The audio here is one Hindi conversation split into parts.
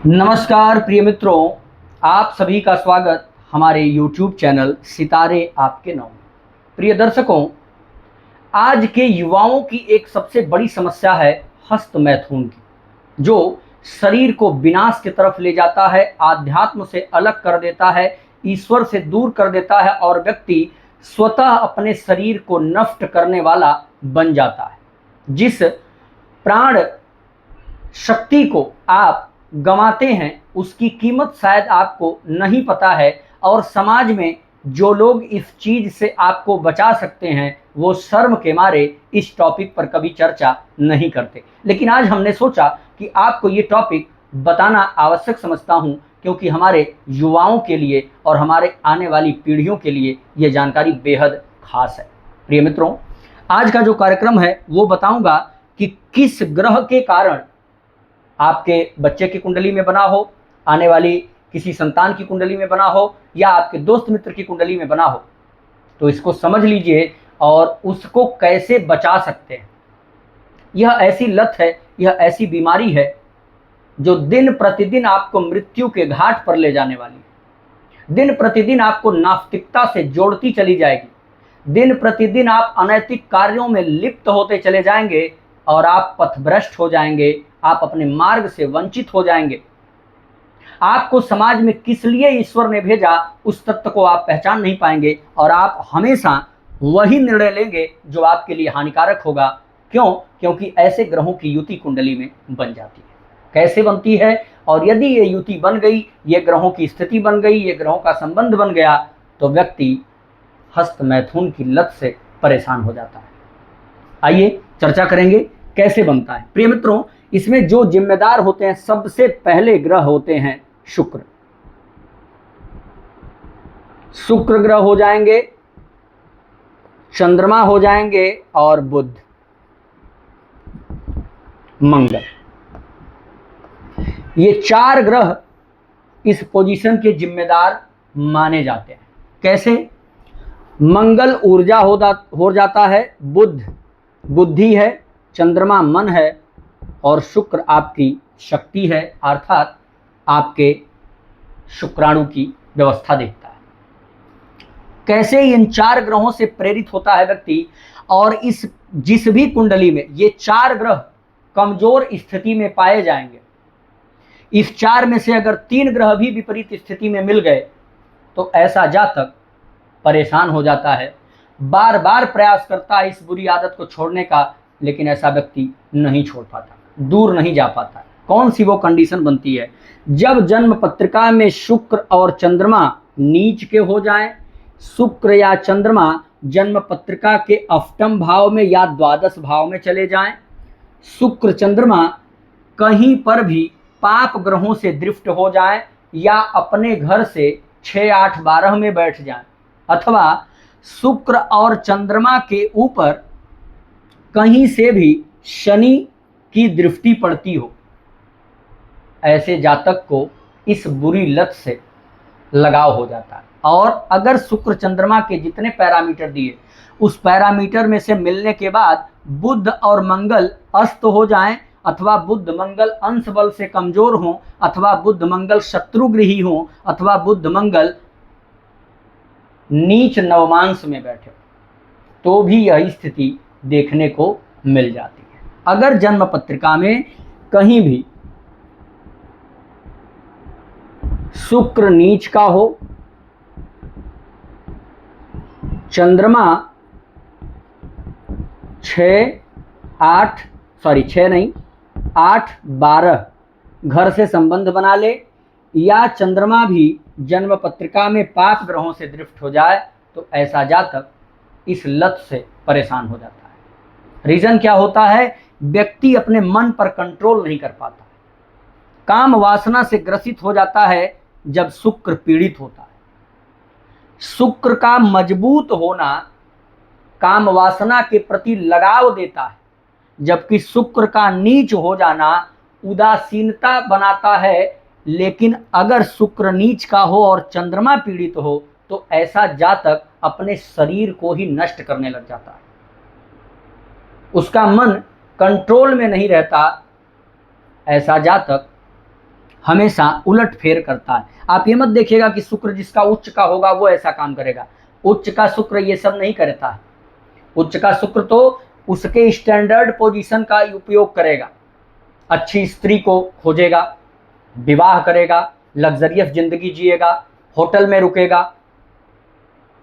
नमस्कार प्रिय मित्रों, आप सभी का स्वागत हमारे YouTube चैनल सितारे आपके नाम में। प्रिय दर्शकों, आज के युवाओं की एक सबसे बड़ी समस्या है हस्त मैथुन की, जो शरीर को विनाश की तरफ ले जाता है, आध्यात्म से अलग कर देता है, ईश्वर से दूर कर देता है और व्यक्ति स्वतः अपने शरीर को नष्ट करने वाला बन जाता है। जिस प्राण शक्ति को आप गंवाते हैं उसकी कीमत शायद आपको नहीं पता है, और समाज में जो लोग इस चीज से आपको बचा सकते हैं वो शर्म के मारे इस टॉपिक पर कभी चर्चा नहीं करते। लेकिन आज हमने सोचा कि आपको ये टॉपिक बताना आवश्यक समझता हूँ, क्योंकि हमारे युवाओं के लिए और हमारे आने वाली पीढ़ियों के लिए ये जानकारी बेहद खास है। प्रिय मित्रों, आज का जो कार्यक्रम है वो बताऊंगा कि किस ग्रह के कारण आपके बच्चे की कुंडली में बना हो, आने वाली किसी संतान की कुंडली में बना हो, या आपके दोस्त मित्र की कुंडली में बना हो, तो इसको समझ लीजिए और उसको कैसे बचा सकते हैं। यह ऐसी लत है, यह ऐसी बीमारी है जो दिन प्रतिदिन आपको मृत्यु के घाट पर ले जाने वाली है। दिन प्रतिदिन आपको नास्तिकता से जोड़ती चली जाएगी। दिन प्रतिदिन आप अनैतिक कार्यों में लिप्त होते चले जाएंगे और आप पथभ्रष्ट हो जाएंगे, आप अपने मार्ग से वंचित हो जाएंगे। आपको समाज में किस लिए ईश्वर ने भेजा उस तत्व को आप पहचान नहीं पाएंगे, और आप हमेशा वही निर्णय लेंगे जो आपके लिए हानिकारक होगा। क्यों? क्योंकि ऐसे ग्रहों की युति कुंडली में बन जाती है। कैसे बनती है? और यदि ये युति बन गई, ये ग्रहों की स्थिति बन गई, ये ग्रहों का संबंध बन गया, तो व्यक्ति हस्त मैथुन की लत से परेशान हो जाता है। आइए चर्चा करेंगे कैसे बनता है। प्रिय मित्रों, इसमें जो जिम्मेदार होते हैं, सबसे पहले ग्रह होते हैं शुक्र। शुक्र ग्रह हो जाएंगे, चंद्रमा हो जाएंगे और बुध, मंगल। ये चार ग्रह इस पोजीशन के जिम्मेदार माने जाते हैं। कैसे? मंगल ऊर्जा हो जाता है, बुध बुद्धि है, चंद्रमा मन है और शुक्र आपकी शक्ति है, अर्थात आपके शुक्राणु की व्यवस्था देखता है। कैसे इन चार ग्रहों से प्रेरित होता है व्यक्ति, और जिस भी कुंडली में ये चार ग्रह कमजोर स्थिति में पाए जाएंगे, इस चार में से अगर तीन ग्रह भी विपरीत स्थिति में मिल गए तो ऐसा जातक परेशान हो जाता है, बार बार प्रयास करता है इस बुरी आदत को छोड़ने का, लेकिन ऐसा व्यक्ति नहीं छोड़ पाता, दूर नहीं जा पाता। कौन सी वो कंडीशन बनती है? जब जन्म पत्रिका में शुक्र और चंद्रमा नीच के हो जाएं, शुक्र या चंद्रमा जन्म पत्रिका के अष्टम भाव में या द्वादश भाव में चले जाएं, शुक्र चंद्रमा कहीं पर भी पाप ग्रहों से दृष्ट हो जाएं, या अपने घर से 6, 8, 12 में बैठ जाएं, अथवा शुक्र और चंद्रमा के ऊपर कहीं से भी शनि की दृष्टि पड़ती हो, ऐसे जातक को इस बुरी लत से लगाव हो जाता है। और अगर शुक्र चंद्रमा के जितने पैरामीटर दिए उस पैरामीटर में से मिलने के बाद बुध और मंगल अस्त हो जाएं, अथवा बुध मंगल अंश बल से कमजोर हों, अथवा बुध मंगल शत्रुगृही हों, अथवा बुध मंगल नीच नवमांश में बैठे, तो भी यही स्थिति देखने को मिल जाती है। अगर जन्म पत्रिका में कहीं भी शुक्र नीच का हो, चंद्रमा 8, 12 घर से संबंध बना ले, या चंद्रमा भी जन्म पत्रिका में पाप ग्रहों से दृष्ट हो जाए, तो ऐसा जातक इस लत से परेशान हो जाता है। रीजन क्या होता है? व्यक्ति अपने मन पर कंट्रोल नहीं कर पाता, काम वासना से ग्रसित हो जाता है जब शुक्र पीड़ित होता है। शुक्र का मजबूत होना काम वासना के प्रति लगाव देता है, जबकि शुक्र का नीच हो जाना उदासीनता बनाता है। लेकिन अगर शुक्र नीच का हो और चंद्रमा पीड़ित हो तो ऐसा जातक अपने शरीर को ही नष्ट करने लग जाता है, उसका मन कंट्रोल में नहीं रहता। ऐसा जातक हमेशा उलट फेर करता है। आप ये मत देखिएगा कि शुक्र जिसका उच्च का होगा वो ऐसा काम करेगा। उच्च का शुक्र ये सब नहीं करता है। उच्च का शुक्र तो उसके स्टैंडर्ड पोजीशन का उपयोग करेगा, अच्छी स्त्री को खोजेगा, विवाह करेगा, लग्जरियस जिंदगी जिएगा, होटल में रुकेगा।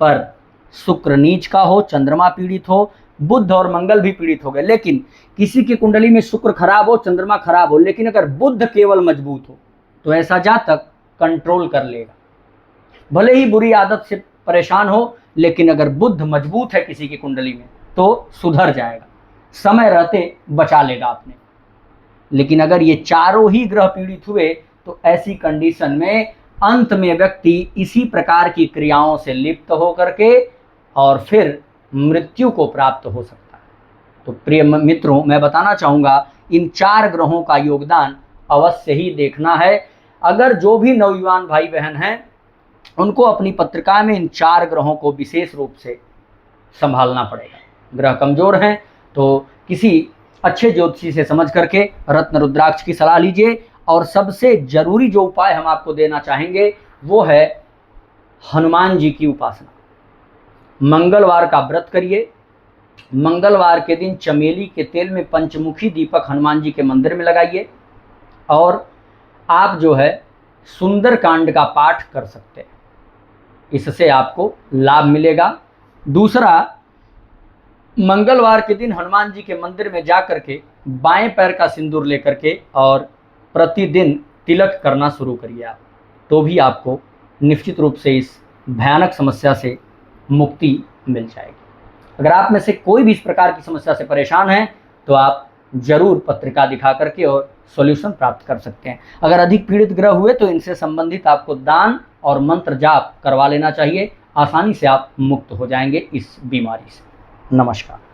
पर शुक्र नीच का हो, चंद्रमा पीड़ित हो, बुध और मंगल भी पीड़ित हो गए, लेकिन किसी की कुंडली में शुक्र खराब हो, चंद्रमा खराब हो, लेकिन अगर बुध केवल मजबूत हो तो ऐसा जातक कंट्रोल कर लेगा। भले ही बुरी आदत से परेशान हो, लेकिन अगर बुध मजबूत है किसी की कुंडली में तो सुधर जाएगा, समय रहते बचा लेगा अपने। लेकिन अगर ये चारों ही ग्रह पीड़ित हुए तो ऐसी कंडीशन में अंत में व्यक्ति इसी प्रकार की क्रियाओं से लिप्त होकर के और फिर मृत्यु को प्राप्त हो सकता है। तो प्रिय मित्रों, मैं बताना चाहूँगा इन 4 ग्रहों का योगदान अवश्य ही देखना है। अगर जो भी नौजवान भाई बहन हैं उनको अपनी पत्रिका में इन 4 ग्रहों को विशेष रूप से संभालना पड़ेगा। ग्रह कमजोर हैं तो किसी अच्छे ज्योतिषी से समझ करके रत्न रुद्राक्ष की सलाह लीजिए। और सबसे जरूरी जो उपाय हम आपको देना चाहेंगे वो है हनुमान जी की उपासना। मंगलवार का व्रत करिए। मंगलवार के दिन चमेली के तेल में पंचमुखी दीपक हनुमान जी के मंदिर में लगाइए और आप जो है सुंदरकांड का पाठ कर सकते हैं, इससे आपको लाभ मिलेगा। दूसरा, मंगलवार के दिन हनुमान जी के मंदिर में जा करके बाएं पैर का सिंदूर लेकर के और प्रतिदिन तिलक करना शुरू करिए आप, तो भी आपको निश्चित रूप से इस भयानक समस्या से मुक्ति मिल जाएगी। अगर आप में से कोई भी इस प्रकार की समस्या से परेशान है तो आप जरूर पत्रिका दिखा करके और सॉल्यूशन प्राप्त कर सकते हैं। अगर अधिक पीड़ित ग्रह हुए तो इनसे संबंधित आपको दान और मंत्र जाप करवा लेना चाहिए। आसानी से आप मुक्त हो जाएंगे इस बीमारी से। नमस्कार।